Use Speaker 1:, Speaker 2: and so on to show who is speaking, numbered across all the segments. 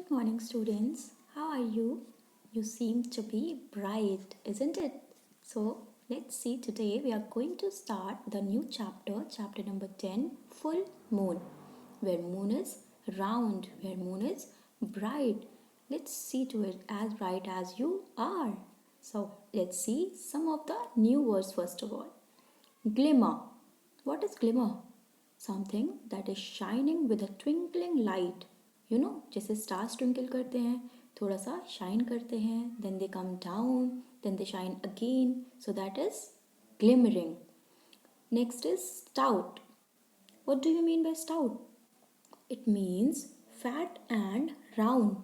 Speaker 1: Good morning, students. How are you? You seem to be bright, isn't it? So, let's see. Today we are going to start the new chapter, chapter number 10, Full Moon, where moon is round, where moon is bright. Let's see to it as bright as you are. So, let's see some of the new words first of all. Glimmer. What is glimmer? Something that is shining with a twinkling light. जैसे stars twinkle करते हैं, थोड़ा सा shine करते हैं, then they come down, then they shine again. So that is glimmering. Next is stout. What do you mean by stout? It means fat and round.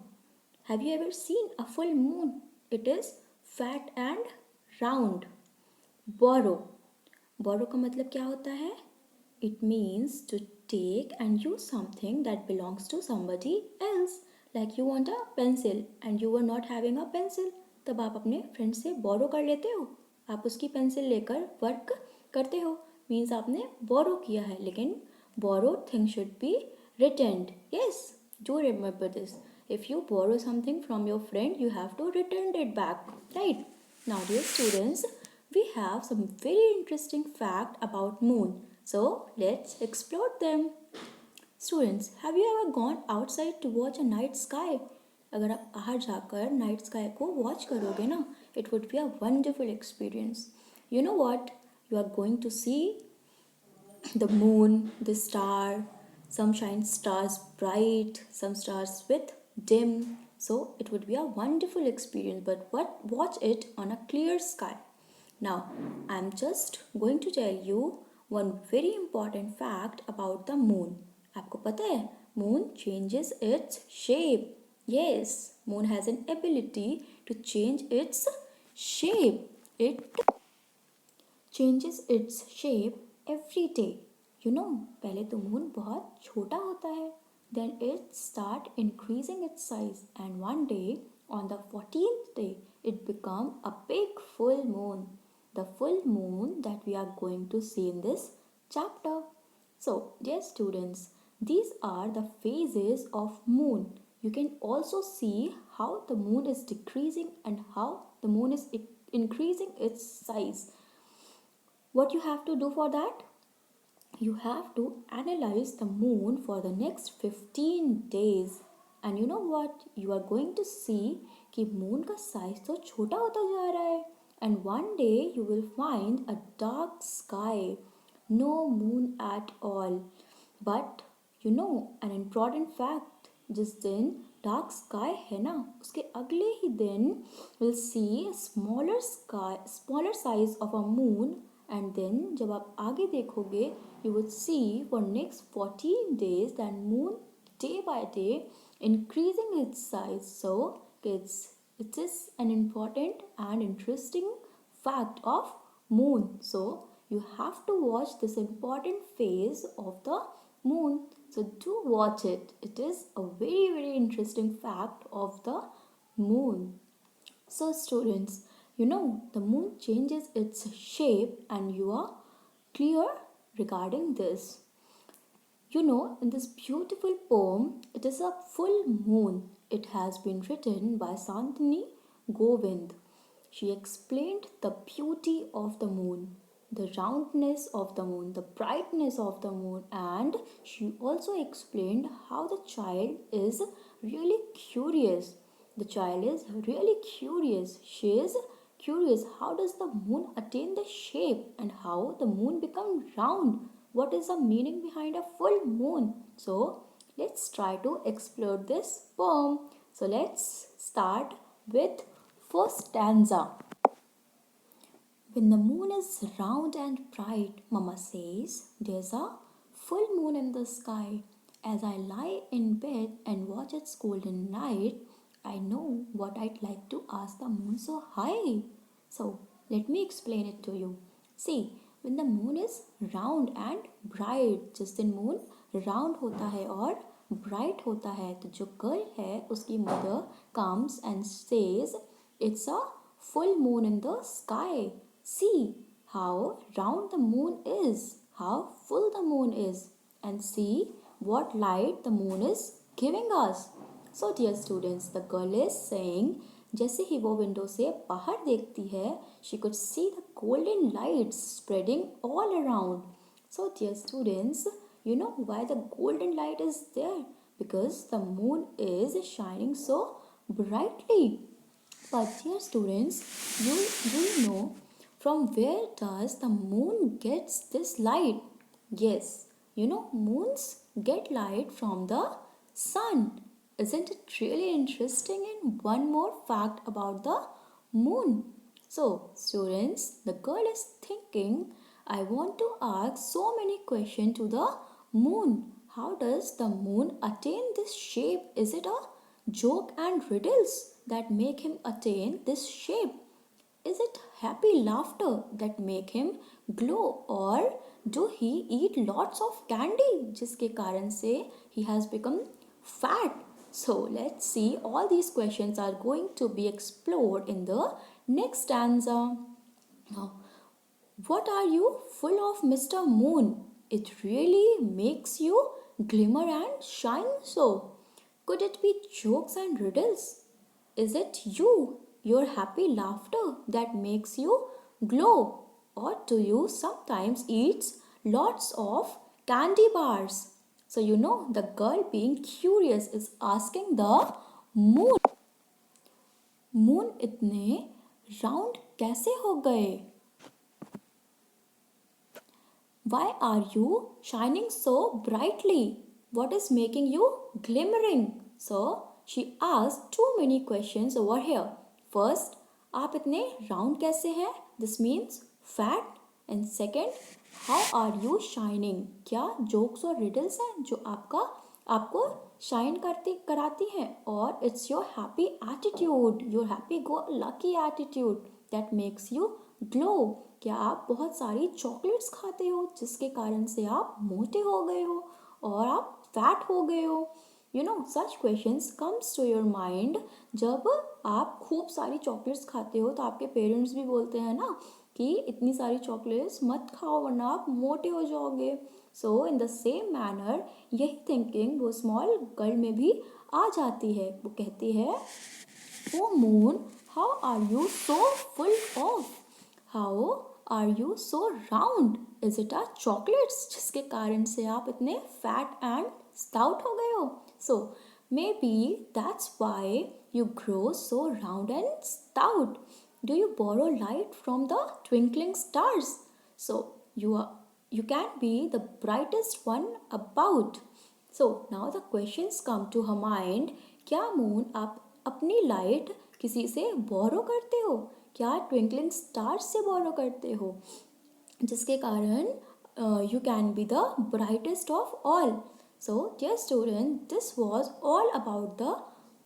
Speaker 1: Have you ever seen a full moon? It is fat and round. Borrow. Borrow का मतलब क्या होता है? It means to take and use something that belongs to somebody else. Like you want a pencil and you were not having a pencil. तब आप अपने friend से बोरो कर लेते हो. आप उसकी पेंसिल लेकर वर्क करते हो. मीन्स आपने बोरो किया है. लेकिन borrowed thing should be returned. Yes, do remember this. If you borrow something from your friend, you have to return it back. Right? Now, dear students, we have some very interesting fact about moon. So let's explore them. Students, have you ever gone outside to watch a night sky? अगर आप बाहर जाकर night sky को watch करोगे ना, it would be a wonderful experience. You know what? You are going to see the moon, the star, some shine stars bright, some stars with dim. So it would be a wonderful experience, but watch it on a clear sky. Now, I'm just going to tell you one very important fact about the moon. आपको पता है moon changes its shape. Yes, moon has an ability to change its shape. It changes its shape every day. पहले तो moon बहुत छोटा होता है. Then it start increasing its size, and one day, on the 14th day, it become a big full moon. The full moon that we are going to see in this chapter. So, dear students, these are the phases of moon. You can also see how the moon is decreasing and how the moon is increasing its size. What you have to do for that? You have to analyze the moon for the next 15 days. And you know what? You are going to see कि moon का size तो छोटा होता जा रहा है. And one day you will find a dark sky. No moon at all. But an important fact, जिस दिन dark sky है ना, उसके अगले ही दिन we'll see a smaller size of a moon. And then जब आप आगे देखोगे, you would see for next 14 days that moon day by day increasing its size. So it is an important and interesting fact of moon. So you have to watch this important phase of the moon. So do watch it. It is a very, very interesting fact of the moon. So students, the moon changes its shape and you are clear regarding this. In this beautiful poem, it is a full moon. It has been written by Santini Govind. She explained the beauty of the moon, the roundness of the moon, the brightness of the moon, and she also explained how the child is really curious. The child is really curious. She is curious how does the moon attain the shape and how the moon become round. What is the meaning behind a full moon? So let's try to explore this poem. So let's start with first stanza. When the moon is round and bright, Mama says, there's a full moon in the sky. As I lie in bed and watch its golden light, I know what I'd like to ask the moon so high. So, let me explain it to you. See, when the moon is round and bright, जिस दिन moon round होता है और bright होता है, तो जो girl है, उसकी mother comes and says, it's a full moon in the sky. See how round the moon is, how full the moon is, and see what light the moon is giving us. So dear students, the girl is saying, जैसे ही वो window से बाहर देखती है, she could see the golden lights spreading all around. So dear students, you know why the golden light is there? Because the moon is shining so brightly. But dear students, do you know from where does the moon gets this light? Yes, you know moons get light from the sun. Isn't it really interesting? And one more fact about the moon. So students, the girl is thinking, I want to ask so many questions to the moon. How does the moon attain this shape? Is it a joke and riddles that make him attain this shape? Is it happy laughter that make him glow, or do he eat lots of candy जिसके कारण से he has become fat? So let's see, all these questions are going to be explored in the next stanza. Now, what are you full of, Mr. Moon? It really makes you glimmer and shine so. Could it be jokes and riddles? Is it you, your happy laughter that makes you glow? Or do you sometimes eat lots of candy bars? So you know the girl being curious is asking the moon. Moon इतने round कैसे हो गए? Why are you shining so brightly? What is making you glimmering? So she asked too many questions over here. First, आप इतने round कैसे हैं? This means fat. And second, how are you shining? क्या jokes और riddles हैं जो आपको shine कराती हैं? और it's your happy attitude, your happy go lucky attitude that makes you glow. क्या आप बहुत सारी चॉकलेट्स खाते हो जिसके कारण से आप मोटे हो गए हो और आप फैट हो गए हो? You know such questions comes to your mind जब आप खूब सारी चॉकलेट्स खाते हो तो आपके पेरेंट्स भी बोलते हैं ना कि इतनी सारी चॉकलेट्स मत खाओ वरना आप मोटे हो जाओगे. So in the same manner यही थिंकिंग वो स्मॉल गर्ल में भी आ जाती है. वो कहती है, oh moon, how are you so full of? How are you so round? Is it a chocolates जिसके कारण से आप इतने फैट एंड स्टाउट हो गए हो? So maybe that's why you grow so round and stout. Do you borrow light from the twinkling stars? So you can be the brightest one about. So now the questions come to her mind. क्या moon आप अपनी light किसी से बोरो करते हो? क्या twinkling stars से बोरो करते हो जिसके कारण you can be the brightest of all? So dear student, this was all about the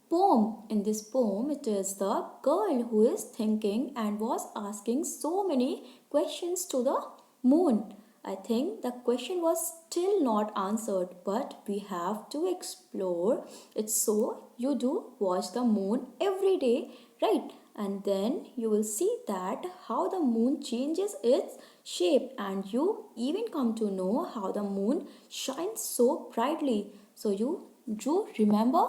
Speaker 1: poem. In this poem, it is the girl who is thinking and was asking so many questions to the moon. I think the question was still not answered, but we have to explore it. So you do watch the moon every day, right? And then you will see that how the moon changes its shape, and you even come to know how the moon shines so brightly. So you do remember?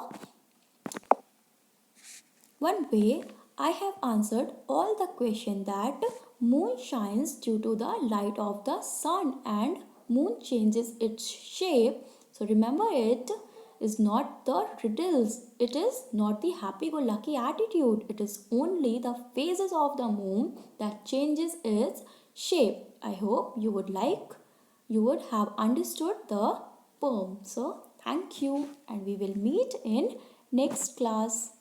Speaker 1: One way I have answered all the question that moon shines due to the light of the sun and moon changes its shape. So remember, it is not the riddles. It is not the happy-go-lucky attitude. It is only the phases of the moon that changes its shape. I hope you would have understood the poem. So thank you, and we will meet in next class.